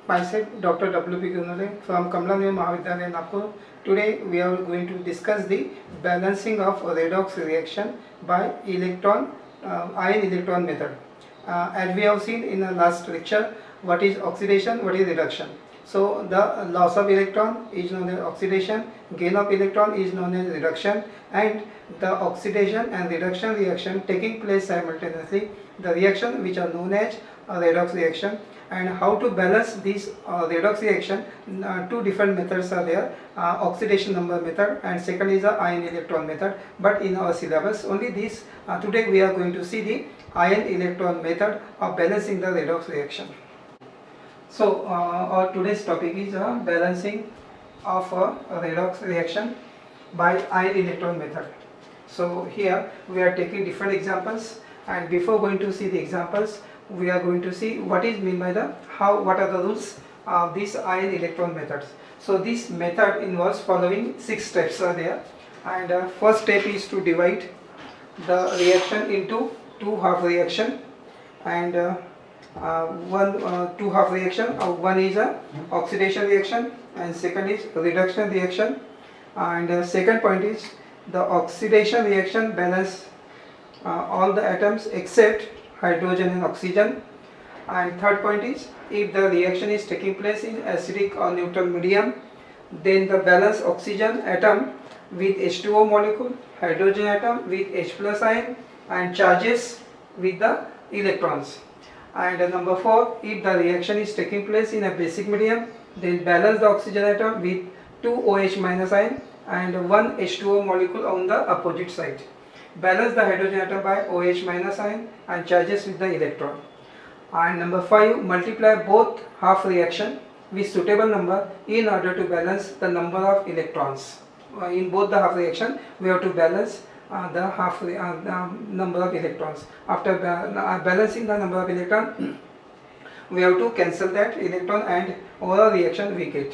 myself Dr. W.P. Gunale from Kamla Nehru Mahavidyalaya, Nagpur. Today we are going to discuss the balancing of redox reaction by ion electron method. As we have seen in the last lecture, what is oxidation, what is reduction. So the loss of electron is known as oxidation, gain of electron is known as reduction, and the oxidation and reduction reaction taking place simultaneously, the reaction which are known as redox reaction. And how to balance this redox reaction, two different methods are there, oxidation number method and second is the ion electron method, but in our syllabus only this today we are going to see the ion electron method of balancing the redox reaction. So our today's topic is balancing of a redox reaction by ion electron method. So here we are taking different examples, and before going to see the examples, we are going to see what is mean by what are the rules of these ion electron methods. So this method involves following 6 steps are there, and first step is to divide the reaction into two half reaction, and two half reaction. One is a oxidation reaction and second is reduction reaction, and second point is the oxidation reaction balance all the atoms except hydrogen and oxygen, and third point is if the reaction is taking place in acidic or neutral medium, then the balance oxygen atom with H2O molecule, hydrogen atom with H plus ion, and charges with the electrons. And number 4, if the reaction is taking place in a basic medium, then balance the oxygen atom with 2 OH minus ion and 1 H2O molecule on the opposite side. Balance the hydrogen atom by OH minus ion and charges with the electron. And number 5, multiply both half reaction with suitable number in order to balance the number of electrons. In both the half reaction, we have to balance the number of electrons. After balancing the number of electrons, we have to cancel that electron and overall reaction we get.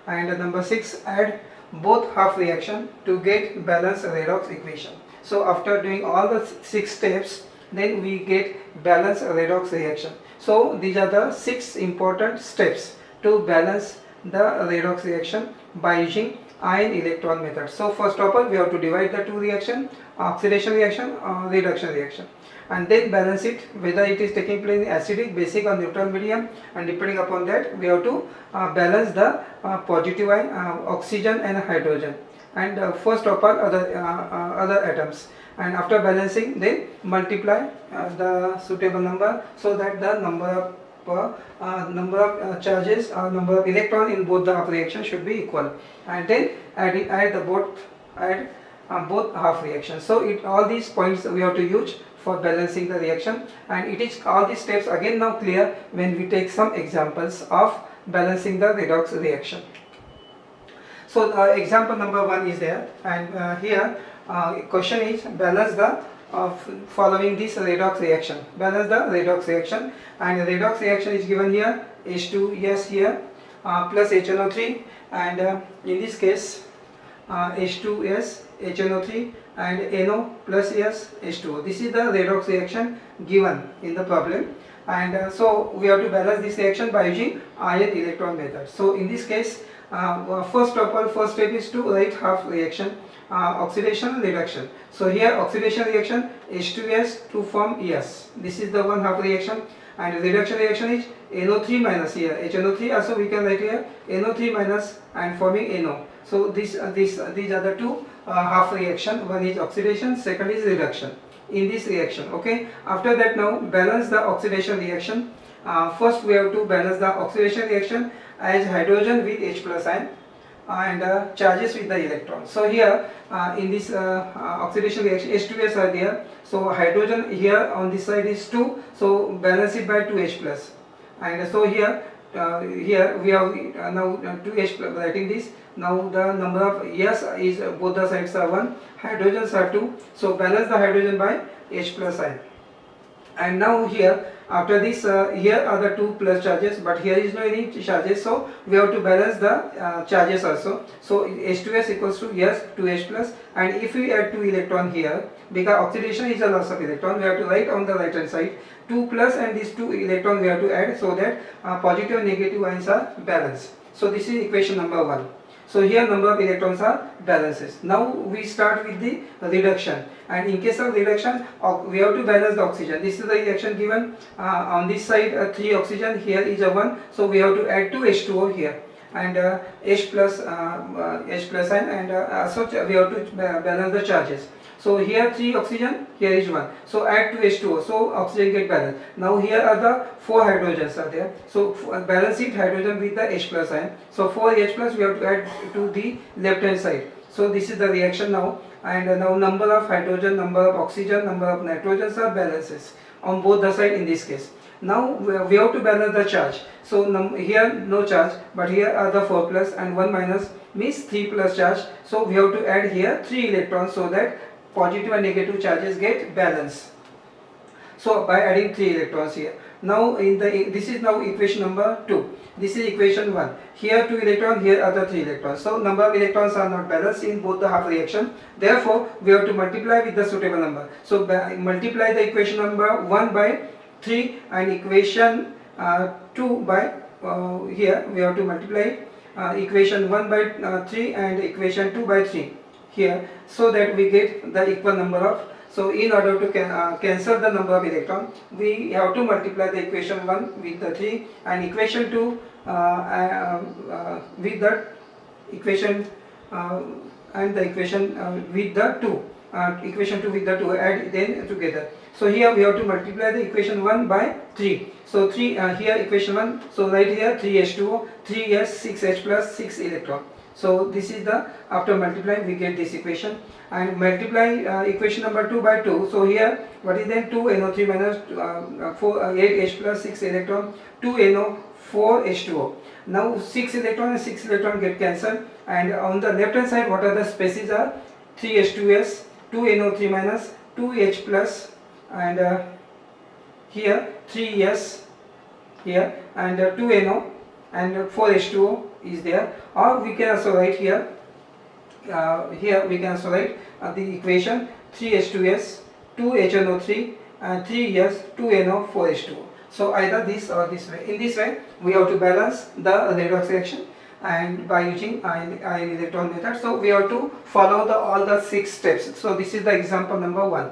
And number 6, add both half reaction to get balanced redox equation. So after doing all the 6 steps, then we get balanced redox reaction. So these are the 6 important steps to balance the redox reaction by using ion electron method. So first of all, we have to divide the two reaction, oxidation reaction or reduction reaction, and then balance it whether it is taking place in acidic, basic or neutral medium, and depending upon that we have to balance the positive ion, oxygen and hydrogen, and first of all other atoms, and after balancing then multiply the suitable number so that the number of charges or number of electron in both the half reaction should be equal, and then add both half reactions. So all these points we have to use for balancing the reaction, and it is all these steps again now clear when we take some examples of balancing the redox reaction. So example number 1 is there, and here question is balance the following this redox reaction. Balance the redox reaction, and redox reaction is given here H2S here plus HNO3, and in this case H2S HNO3 and NO plus S H2O. This is the redox reaction given in the problem, and so we have to balance this reaction by using ion electron method. So in this case, first step is to write half reaction, oxidation and reduction. So here oxidation reaction H2S to form ES. This is the one half reaction, and reduction reaction is NO3 minus here HNO3. Also we can write here NO3 minus and forming NO. So these are the two half reaction. One is oxidation, second is reduction in this reaction. Okay. After that, now balance the oxidation reaction. First we have to balance the oxidation reaction as hydrogen with H plus ion and charges with the electron. So here in this oxidation reaction H2S are there, so hydrogen here on this side is 2, so balance it by 2H plus, and so here we have now 2H plus, writing this. Now the number of S is both the sides are 1, hydrogens are 2, so balance the hydrogen by H plus ion. And now here After this, here are the 2 plus charges, but here is no any charges, so we have to balance the charges also. So H2S equals to yes 2H plus, and if we add 2 electron here, because oxidation is a loss of electron, we have to write on the right hand side 2 plus, and these 2 electron we have to add, so that positive and negative ions are balanced. So this is equation number 1. So here number of electrons are balances. Now we start with the reduction, and in case of reduction we have to balance the oxygen. This is the reaction given on this side 3 oxygen, here is a 1, so we have to add 2 H2O here, and H plus and so we have to balance the charges. So here 3 oxygen, here is 1, so add 2 H2O, so oxygen get balanced. Now here are the 4 hydrogens are there, so balance it hydrogen with the H plus ion. So 4 H plus we have to add to the left hand side. So this is the reaction now, and now number of hydrogen, number of oxygen, number of nitrogens are balances on both the side in this case. Now we have to balance the charge. So here no charge, but here are the 4 plus and 1 minus, means 3 plus charge. So we have to add here 3 electrons, so that positive and negative charges get balanced. So by adding 3 electrons here. Now this is now equation number 2. This is equation 1. Here 2 electrons, here are the 3 electrons. So number of electrons are not balanced in both the half reaction. Therefore we have to multiply with the suitable number. So multiply the equation number 1 by 3 and equation 2 by here we have to multiply equation 1 by 3 and equation 2 by 3 here, so that we get the equal number of. So in order to cancel the number of electron, we have to multiply the equation 1 with the 3 and equation 2 with the equation and the equation with the 2. Equation 2 with the 2, add then together. So here we have to multiply the equation 1 by 3. So 3 here equation 1, so right here 3H2O, 3S, 6H plus, 6 electron. So this is the, after multiplying we get this equation, and multiply equation number 2 by 2. So here what is then 2NO3 minus 8H plus 6 electron, 2NO 4H2O. Now 6 electron and 6 electron get cancelled, and on the left hand side what are the species are 3H2S, 2NO3 minus, 2H plus, and here 3S here, and 2NO and 4H2O is there. Or we can also write here here we can also write the equation 3H2S, 2HNO3 and 3S, 2NO, 4H2O. So either this or this way. In this way we have to balance the redox reaction, and by using ion electron method. So we have to follow all the 6 steps. So this is the example number 1.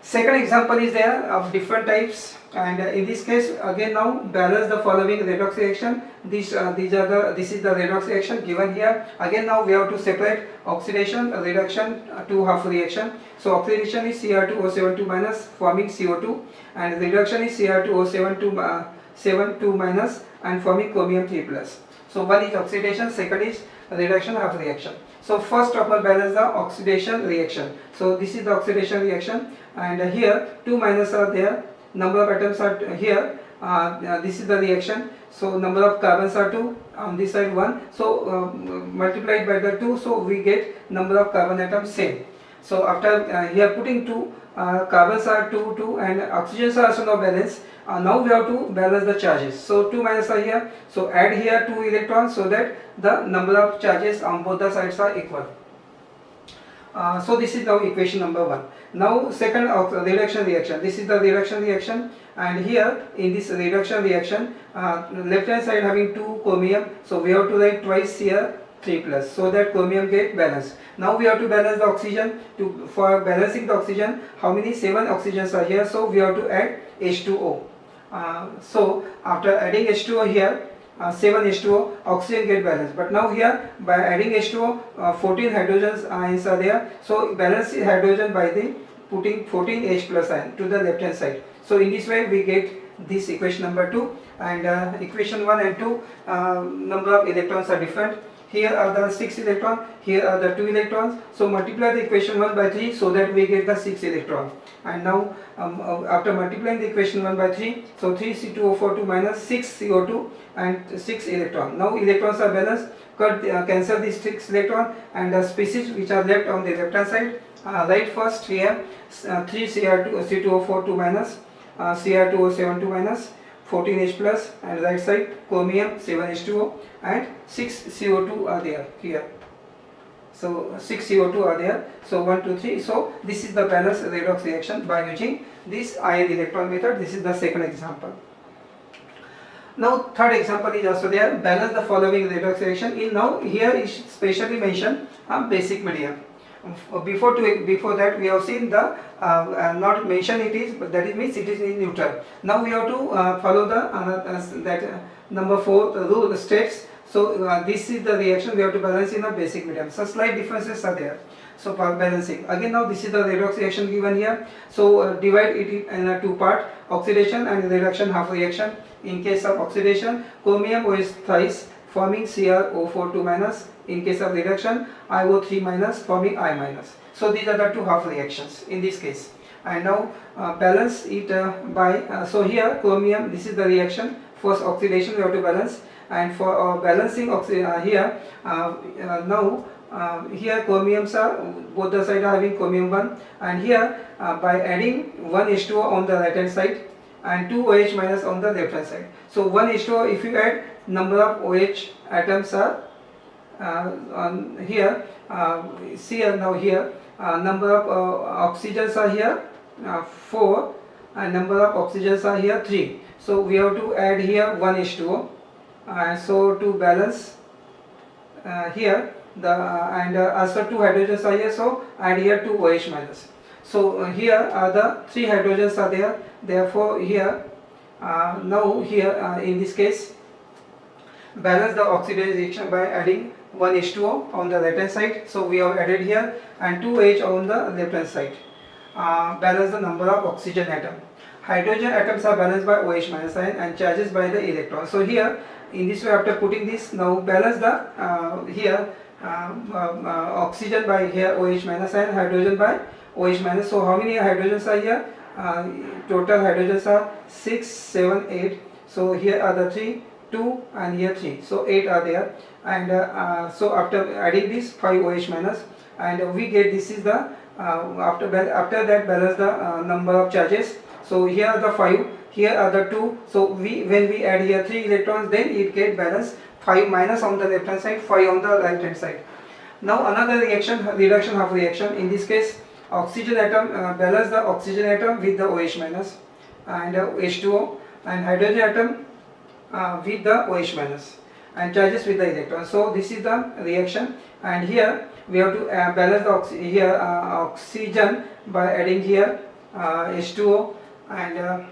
Second example is there of different types, and in this case again now balance the following redox reaction. This is the redox reaction given here. Again now we have to separate oxidation, reduction to half reaction. So oxidation is Cr2O72 minus forming CO2, and reduction is Cr2O72 minus and forming chromium 3 plus. So one is oxidation, second is reduction half reaction. So first of all balance the oxidation reaction. So this is the oxidation reaction, and here 2 minus are there, number of atoms are here, this is the reaction. So number of carbons are 2, on this side 1, so multiplied by the 2, so we get number of carbon atoms same. So after here putting 2, carbons are 2, and oxygens are also now balanced. Now we have to balance the charges. So 2 minus are here, so add here 2 electrons, so that the number of charges on both the sides are equal. So this is now equation number 1. Now second reduction reaction. This is the reduction reaction, and here in this reduction reaction left hand side having 2 chromium, so we have to write twice here 3 plus, so that chromium get balanced. Now we have to balance the oxygen. For balancing the oxygen, how many 7 oxygens are here, so we have to add H2O. So after adding H2O here, 7 H2O, oxygen get balanced. But now here by adding H2O, 14 hydrogens ions are there. So balance the hydrogen by the putting 14 H plus ion to the left hand side. So in this way we get this equation number 2, and equation 1 and 2 number of electrons are different. Here are the 6 electrons, here are the 2 electrons. So multiply the equation 1 by 3, so that we get the 6 electrons. And now after multiplying the equation 1 by 3, so 3 C2O42 minus 6 CO2 and 6 electrons. Now electrons are balanced. Cancel these 6 electrons, and the species which are left on the left hand side. Write first here 3 C2O42 minus Cr2O72 minus, 14H plus, and right side chromium 7H2O and 6 CO2 are there here. So 6 CO2 are there. So 1, 2, 3. So this is the balanced redox reaction by using this ion electron method. This is the second example. Now third example is also there. Balance the following redox reaction. In now here is specially mentioned basic medium. Before that we have seen the not mention it is, but that means it is in neutral. Now we have to follow the number 4 rule steps. So this is the reaction we have to balance in a basic medium. So slight differences are there. So for balancing again, now this is the redox reaction given here. So divide it in a two part: oxidation and reduction half reaction. In case of oxidation, chromium OH thrice forming CrO42 minus. In case of reduction, IO3 minus forming I minus. So these are the two half reactions in this case. And now balance it by so here chromium, this is the reaction. First oxidation we have to balance, and for balancing here now here chromiums are both the side are having chromium 1, and here by adding 1 H2O on the right hand side and 2 OH minus on the left hand side. So 1 H2O, if you add, number of OH atoms are on here. See now here number of oxygens are here 4 and number of oxygens are here 3. So we have to add here 1 H2O. So to balance here the and also 2 hydrogens are here, so add here 2 OH minus. So here are the 3 hydrogens are there. Therefore here now here in this case balance the oxidation reaction by adding 1 H2O on the right hand side. So we have added here and 2 H on the left hand side. Balance the number of oxygen atom. Hydrogen atoms are balanced by OH minus sign and charges by the electron. So here in this way, after putting this, now balance the here oxygen by here OH minus and hydrogen by OH minus. So how many hydrogens are here? Total hydrogens are 6, 7, 8. So here are the 3, 2 and here 3. So 8 are there, and so after adding this 5 OH minus, and we get this is the after that balance the number of charges. So here are the 5, here are the 2. So when we add here 3 electrons, then it get balance 5 minus on the left hand side, 5 on the right hand side. Now another reaction, reduction half reaction. In this case, oxygen atom balance the oxygen atom with the OH minus and H2O, and hydrogen atom with the OH minus and charges with the electron. So this is the reaction, and here we have to balance the oxygen by adding here H2O and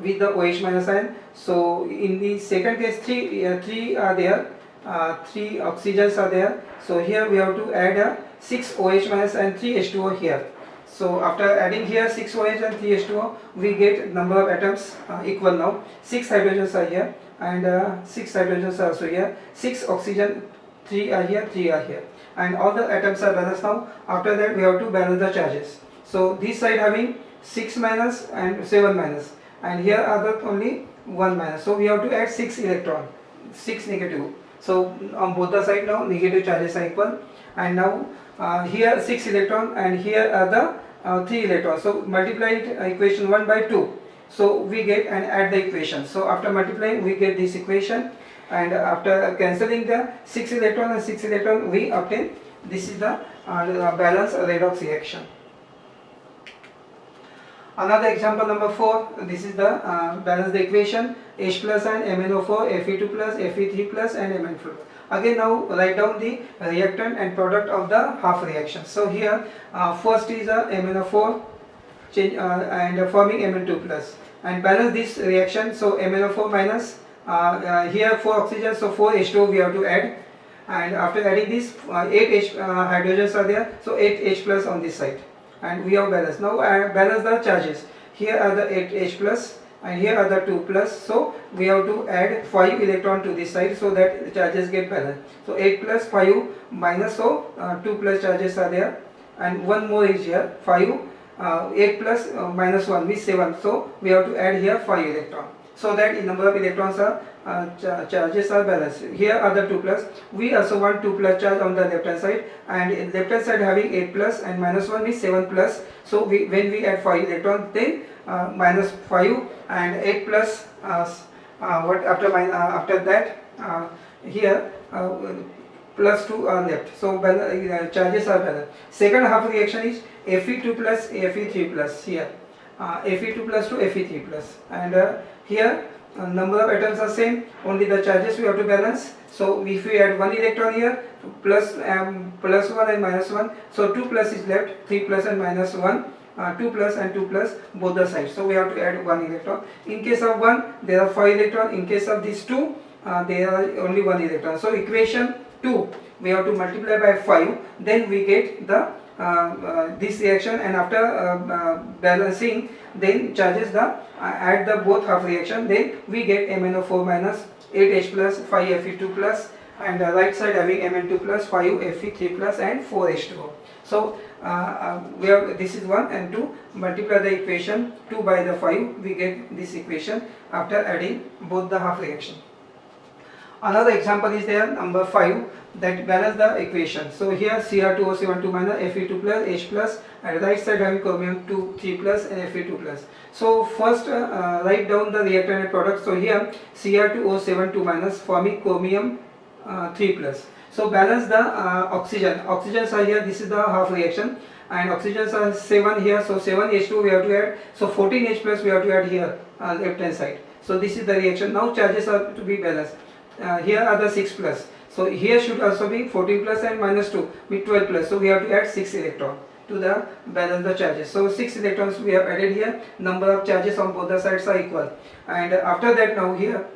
with the OH minus ion. So in the second case, 3 are there, 3 oxygens are there. So here we have to add 6 OH minus and 3 H2O here. So after adding here 6 OH and 3 H2O, we get number of atoms equal now. 6 hydrogens are here and 6 hydrogens are also here. 6 oxygen, 3 are here, 3 are here, and all the atoms are balanced now. After that we have to balance the charges. So this side having 6 minus and 7 minus, and here are the only 1 minus. So we have to add 6 electron, 6 negative. So on both the side now negative charges are equal, and now here 6 electron and here are the 3 electrons. So multiply it, equation 1 by 2. So we get and add the equation. So after multiplying we get this equation, and after cancelling the 6 electron and 6 electron we obtain this is the balance redox reaction. Another example number 4, this is the balance the equation H plus and MnO4, Fe2 plus, Fe3 plus and Mn4. Again now write down the reactant and product of the half reaction. So here first is a MnO4 change and forming Mn2 plus, and balance this reaction. So MnO4 minus here 4 oxygen, so 4 H2O we have to add, and after adding this 8 H hydrogens are there, so 8 H plus on this side, and we have balance. Now balance the charges. Here are the 8 H plus and here are the 2 plus, so we have to add 5 electron to this side so that the charges get balanced. So 8 plus 5 minus, so 2 plus charges are there, and one more is here 5, 8 plus minus 1 means 7, so we have to add here 5 electron, so that the number of electrons are charges are balanced. Here are the 2 plus. We also want 2 plus charge on the left hand side, and in left hand side having 8 plus and minus 1 means 7 plus. So when we add 5 electrons, then minus 5 and 8 plus what after that here plus 2 are left. So charges are balanced. Second half reaction is Fe2 plus Fe3 plus here. Fe2 plus to Fe3 plus, and here number of atoms are same, only the charges we have to balance. So if we add one electron here, plus 1 and minus 1, so 2 plus is left, 3 plus and minus 1, 2 plus and 2 plus both the sides, so we have to add 1 electron. In case of 1 there are 5 electron, in case of these 2 there are only 1 electron. So equation 2 we have to multiply by 5, then we get the this reaction, and after balancing then charges the add the both half reaction, then we get MnO4 minus 8H plus 5 Fe2 plus, and right side having Mn2 plus 5 Fe3 plus and 4H2O. So we have, this is 1 and 2, multiply the equation 2 by the 5, we get this equation after adding both the half reaction. Another example is there, number 5, that balance the equation. So here Cr2O7 minus Fe2 plus H plus, and right side having chromium 2 3 plus and Fe2 plus. So first write down the reactant product. So here Cr2O7 minus forming chromium 3 plus. So balance the oxygens are here, this is the half reaction, and oxygens are 7 here, so 7H2 we have to add, so 14H plus we have to add here left hand side. So this is the reaction. Now charges are to be balanced. Here are the 6 plus, so here should also be 14 plus and minus 2 with 12 plus, so we have to add 6 electron to the balance the charges. So 6 electrons we have added here, number of charges on both the sides are equal, and after that now here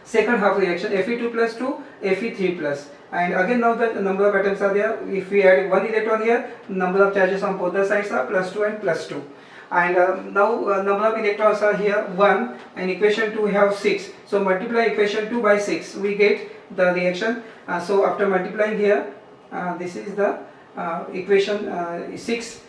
second half reaction Fe2 plus to Fe3 plus, and again now the number of atoms are there. If we add 1 electron here, number of charges on both the sides are plus 2 and plus 2, and now number of electrons are here 1, and equation 2 we have 6, so multiply equation 2 by 6, we get the reaction. So after multiplying here, this is the equation 6,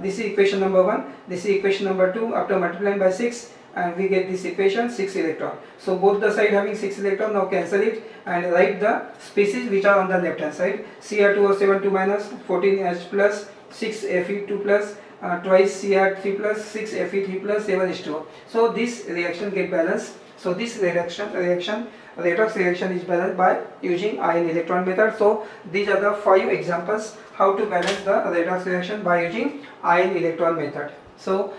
this is equation number 1, this is equation number 2, after multiplying by 6 and we get this equation 6 electron. So both the side having 6 electron, now cancel it and write the species which are on the left hand side. Cr2O7 minus 14H plus 6 Fe2 plus twice Cr3 plus 6 Fe3 plus 7H2O. So this reaction get balanced. So this redox reaction is balanced by using ion electron method. So these are the 5 examples how to balance the redox reaction by using ion electron method. So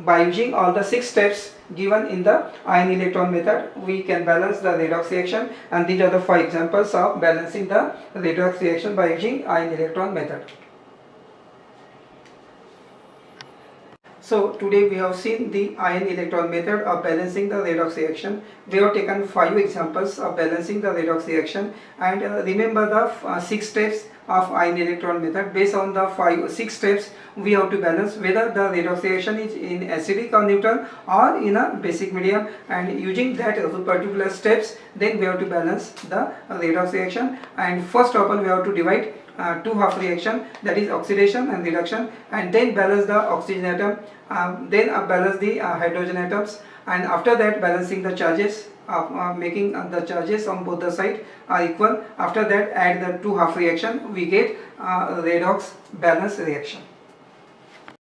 by using all the 6 steps given in the ion electron method, we can balance the redox reaction, and these are the 5 examples of balancing the redox reaction by using ion electron method. So today we have seen the ion electron method of balancing the redox reaction. We have taken 5 examples of balancing the redox reaction, and remember the 6 steps of ion electron method. Based on the 6 steps, we have to balance whether the redox reaction is in acidic or neutral or in a basic medium, and using that particular steps, then we have to balance the redox reaction. And first of all we have to divide two half reaction, that is oxidation and reduction, and then balance the oxygen atom, then balance the hydrogen atoms, and after that balancing the charges, making the charges on both the sides are equal. After that add the two half reaction, we get redox balance reaction.